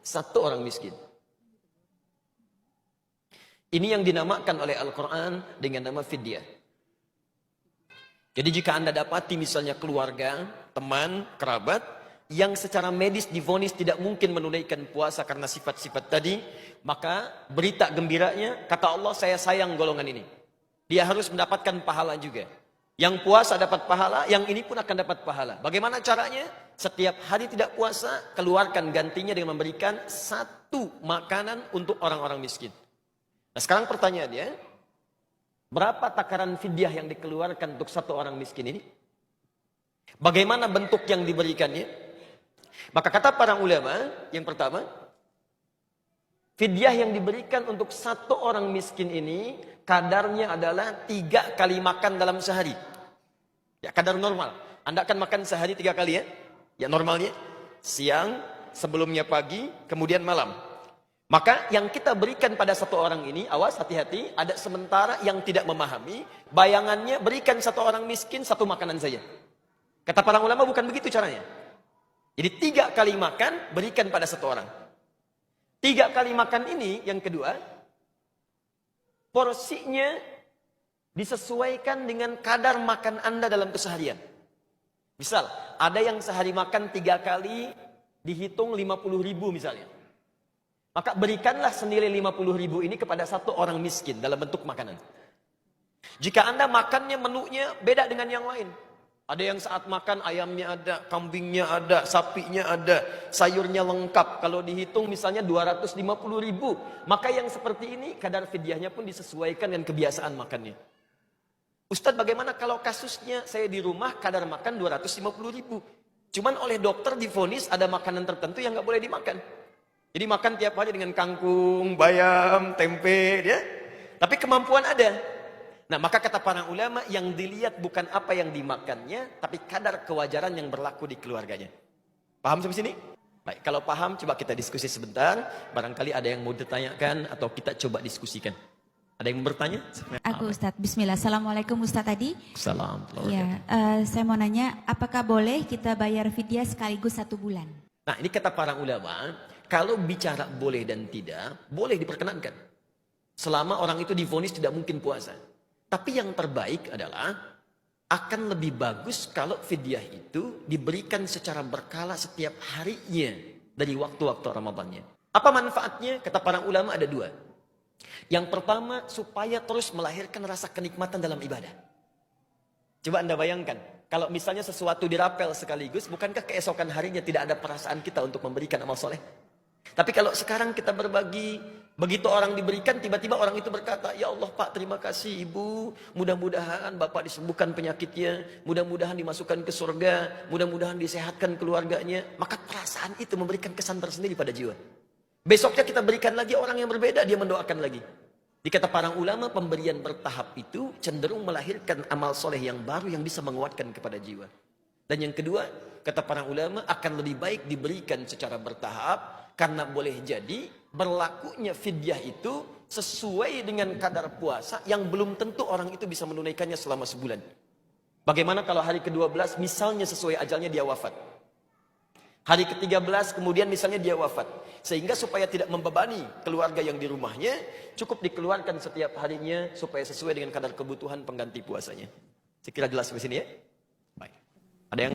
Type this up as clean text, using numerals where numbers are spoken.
Satu orang miskin. Ini yang dinamakan oleh Al-Quran dengan nama fidyah. Jadi jika Anda dapati misalnya keluarga, teman, kerabat, yang secara medis divonis tidak mungkin menunaikan puasa karena sifat-sifat tadi, maka berita gembiranya, kata Allah, saya sayang golongan ini. Dia harus mendapatkan pahala juga. Yang puasa dapat pahala, yang ini pun akan dapat pahala. Bagaimana caranya? Setiap hari tidak puasa, keluarkan gantinya dengan memberikan satu makanan untuk orang-orang miskin. Nah sekarang pertanyaannya, berapa takaran fidyah yang dikeluarkan untuk satu orang miskin ini? Bagaimana bentuk yang diberikannya? Maka kata para ulama, yang pertama, fidyah yang diberikan untuk satu orang miskin ini, kadarnya adalah 3 kali makan dalam sehari. Ya, kadar normal. Anda akan makan sehari 3 kali ya? Ya normalnya. Siang, sebelumnya pagi, kemudian malam. Maka yang kita berikan pada satu orang ini, awas hati-hati, ada sementara yang tidak memahami, bayangannya berikan satu orang miskin satu makanan saja. Kata para ulama bukan begitu caranya. Jadi 3 kali makan, berikan pada satu orang. 3 kali makan ini, yang kedua, porsinya disesuaikan dengan kadar makan Anda dalam keseharian. Misal, ada yang sehari makan 3 kali, dihitung 50.000 misalnya. Maka berikanlah senilai 50.000 ini kepada satu orang miskin dalam bentuk makanan. Jika Anda makannya menunya beda dengan yang lain. Ada yang saat makan ayamnya ada, kambingnya ada, sapinya ada, sayurnya lengkap. Kalau dihitung misalnya 250.000. Maka yang seperti ini kadar fidyahnya pun disesuaikan dengan kebiasaan makannya. Ustadz bagaimana kalau kasusnya saya di rumah kadar makan 250.000. Cuman oleh dokter divonis ada makanan tertentu yang nggak boleh dimakan. Jadi makan tiap hari dengan kangkung, bayam, tempe, ya. Tapi kemampuan ada. Nah, maka kata para ulama yang dilihat bukan apa yang dimakannya, tapi kadar kewajaran yang berlaku di keluarganya. Paham sampai sini? Baik, kalau paham coba kita diskusi sebentar. Barangkali ada yang mau ditanyakan atau kita coba diskusikan. Ada yang mau bertanya? Aku Ustadz, bismillah. Assalamualaikum Ustadz Adi. Assalamualaikum. Ya, saya mau nanya, apakah boleh kita bayar fidyah sekaligus 1 bulan? Nah, ini kata para ulama, kalau bicara boleh dan tidak, boleh diperkenankan. Selama orang itu divonis tidak mungkin puasa. Tapi yang terbaik adalah, akan lebih bagus kalau fidyah itu diberikan secara berkala setiap harinya dari waktu-waktu Ramadannya. Apa manfaatnya? Kata para ulama ada 2. Yang pertama, supaya terus melahirkan rasa kenikmatan dalam ibadah. Coba Anda bayangkan, kalau misalnya sesuatu dirapel sekaligus, bukankah keesokan harinya tidak ada perasaan kita untuk memberikan amal soleh? Tapi kalau sekarang kita berbagi, begitu orang diberikan, tiba-tiba orang itu berkata, ya Allah Pak, terima kasih Ibu, mudah-mudahan Bapak disembuhkan penyakitnya, mudah-mudahan dimasukkan ke surga, mudah-mudahan disehatkan keluarganya. Maka perasaan itu memberikan kesan tersendiri pada jiwa. Besoknya kita berikan lagi orang yang berbeda, dia mendoakan lagi. Dikata para ulama, pemberian bertahap itu cenderung melahirkan amal soleh yang baru yang bisa menguatkan kepada jiwa. Dan yang kedua, kata para ulama, akan lebih baik diberikan secara bertahap, karena boleh jadi berlakunya fidyah itu sesuai dengan kadar puasa yang belum tentu orang itu bisa menunaikannya selama sebulan. Bagaimana kalau hari ke-12 misalnya sesuai ajalnya dia wafat. Hari ke-13 kemudian misalnya dia wafat. Sehingga supaya tidak membebani keluarga yang di rumahnya, cukup dikeluarkan setiap harinya supaya sesuai dengan kadar kebutuhan pengganti puasanya. Saya kira jelas di sini ya. Baik. Ada yang